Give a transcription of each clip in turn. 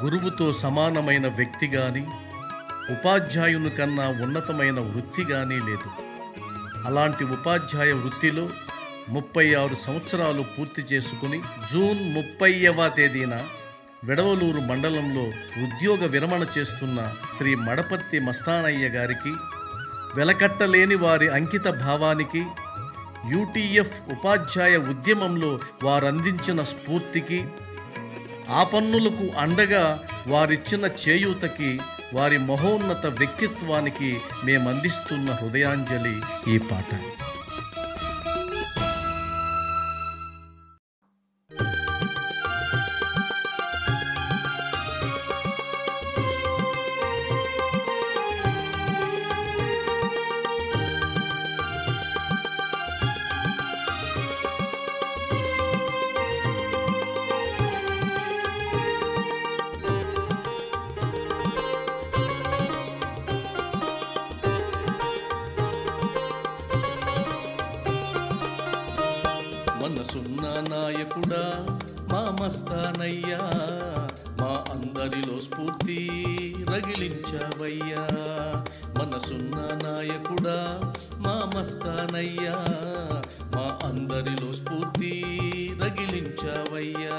గురువుతో సమానమైన వ్యక్తి గాని, ఉపాధ్యాయుని కన్నా ఉన్నతమైన వృత్తి గాని లేదు. అలాంటి ఉపాధ్యాయ వృత్తిలో 36 సంవత్సరాలు పూర్తి చేసుకుని జూన్ 30వ తేదీన వెడవలూరు మండలంలో ఉద్యోగ విరమణ చేస్తున్న శ్రీ మడపర్తి మస్తానయ్య గారికి, వెలకట్టలేని వారి అంకిత భావానికి, యూటీఎఫ్ ఉపాధ్యాయ ఉద్యమంలో వారందించిన స్ఫూర్తికి, ఆపన్నులకు అండగా వారిచ్చిన చేయూతకి, వారి మహోన్నత వ్యక్తిత్వానికి మేమందిస్తున్న హృదయాంజలి ఈ పాట. మనసున్న నాయకుడా మా మస్తానయ్యా, మా అందరిలో స్ఫూర్తి రగిలించవయ్యా. మనసున్న నాయకుడా మా మస్తానయ్యా, మా అందరిలో స్ఫూర్తి రగిలించవయ్యా.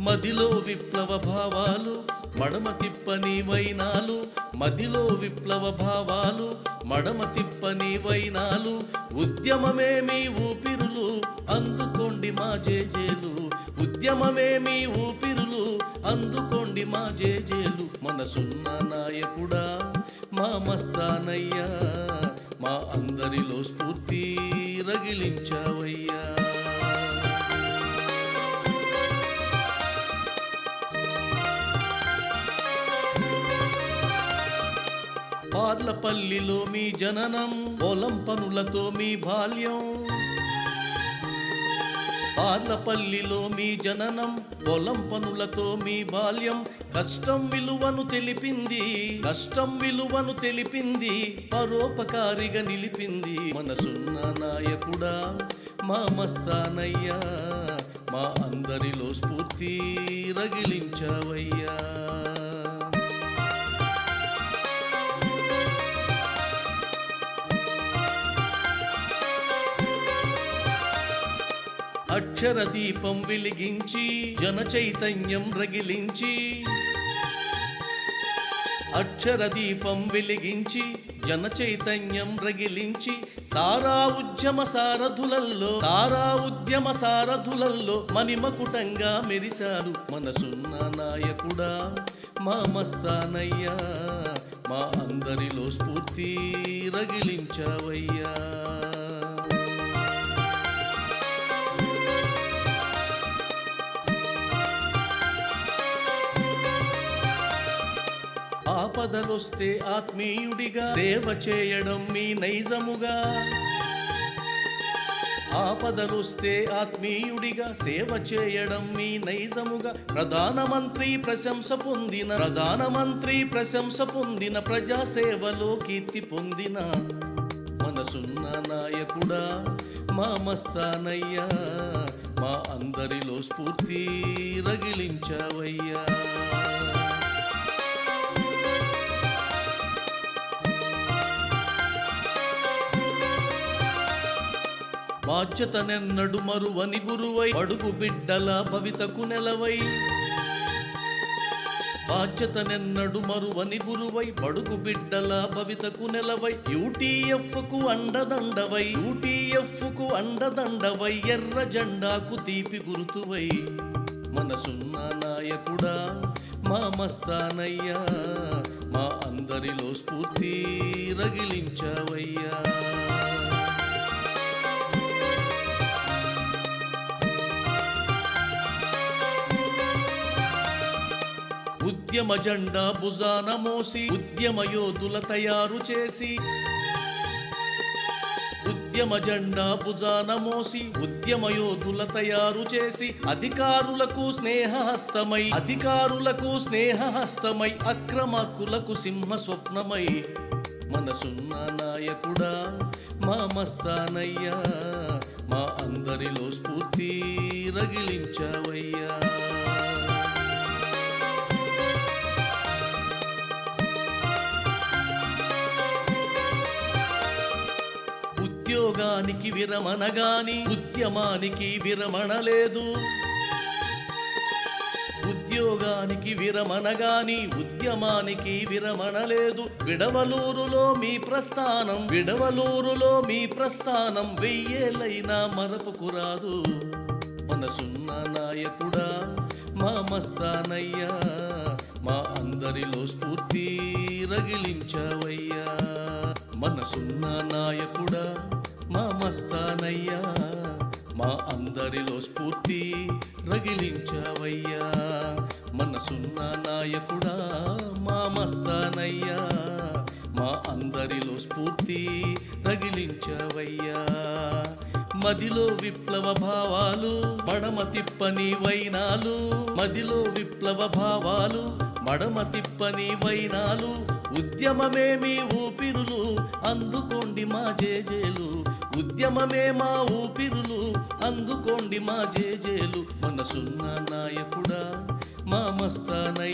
మదిలో విప్లవ భావాలు మడమ తిప్పని వైనాలు, మదిలో విప్లవ భావాలు మడమ తిప్పని వైనాలు, ఉద్యమమే మీ ఊపిరులు అందుకోండి మా జేజేలు, ఉద్యమమే మీ ఊపిరులు అందుకోండి మా జేజేలు. మనసున్న నాయకుడా మా మస్తానయ్యా, మా అందరిలో స్ఫూర్తి రగిలించవయ్యా. పార్లపల్లిలో మీ జననం, పొలం పనులతో మీ బాల్యం. పార్లపల్లిలో మీ జననం, పొలం పనులతో మీ బాల్యం. కష్టం విలువను తెలిపింది, కష్టం విలువను తెలిపింది, పరోపకారిగా నిలిపింది. మనసున్న నాయకుడా మా మస్తానయ్యా, మా అందరిలో స్ఫూర్తి రగిలించవయ్యా. అక్షర దీపం వెలిగించి జన చైతన్యం రగిలించి, అక్షర దీపం వెలిగించి జన చైతన్యం రగిలించి, సారా ఉద్యమ సారథులల్లో, సారా ఉద్యమ సారథులల్లో మణిమకుటంగా మెరిశారు. మనసున్న నాయకుడా మా మస్తానయ్యా, మా అందరిలో స్ఫూర్తి రగిలించవయ్యా. ఆపదలొస్తే ఆత్మీయుడిగా సేవ చేయడం మీ నైజముగా, ఆపదలొస్తే ఆత్మీయుడిగా సేవ చేయడం మీ నైజముగా. ప్రధానమంత్రి ప్రశంస పొందిన, ప్రధానమంత్రి ప్రశంస పొందిన, ప్రజాసేవలో కీర్తి పొందిన. మనసున్న నాయకుడా మా మస్తానయ్యా, మా అందరిలో స్ఫూర్తి రగిలించవయ్యా. బాధ్యతనెన్నడు మరువని గురువై, అడుగు బిడ్డల భవితకు నెలవై. బాధ్యతనెన్నడు మరువని గురువై, బడుగు బిడ్డల భవితకు నెలవై. యూటీఎఫ్కు అండదండవై, యూటీఎఫ్కు అండదండవై, ఎర్ర జెండాకు తీపి గుర్తువై. మనసున్న నాయకుడా మా మస్తానయ్యా, మా అందరిలో స్ఫూర్తి రగిలించవయ్యా. ఉద్యమ జెండా భుజాన మోసి, ఉద్యమ యోధుల తయారు చేసి, ఉద్యమ జెండా భుజాన మోసి, ఉద్యమ యోధుల తయారు చేసి, అధికారులకు స్నేహహస్తమై, అధికారులకు స్నేహహస్తమై, అక్రమార్కులకు సింహ స్వప్నమై. మనసున్న నాయకుడా మా మస్తానయ్యా, మా అందరిలో స్ఫూర్తి రగిలించవయ్యా. ఉద్యోగానికి విరమణ గాని ఉద్యమానికి విరమణ లేదు. ఉద్యోగానికి విరమణ గాని ఉద్యమానికి విరమణ లేదు. విడవలూరులో మీ ప్రస్థానం, విడవలూరులో మీ ప్రస్థానం వెయ్యేళ్ళైనా మరపుకురాదు. మనసున్న నాయకుడా మా మస్తానయ్యా, మా అందరిలో స్ఫూర్తి రగిలించవయ్యా. మనసున్న నాయకుడా మా మస్తానయ్యా, మా అందరిలో స్ఫూర్తి రగిలించవయ్యా. మనసున్న నాయకుడా మా మస్తానయ్యా, మా అందరిలో స్ఫూర్తి రగిలించవయ్యా. మదిలో విప్లవ భావాలు మడమ తిప్పని వైనాలు, మదిలో విప్లవ భావాలు మడమ తిప్పని వైనాలు. ఉద్యమమే మీ ఊపిరులు, అందుకోండి మా జేజేలు. ఉద్యమమే మా ఊపిరులు, అందుకోండి మా జేజేలు. మనసున్న నాయకుడా మా మస్తానయ్యా,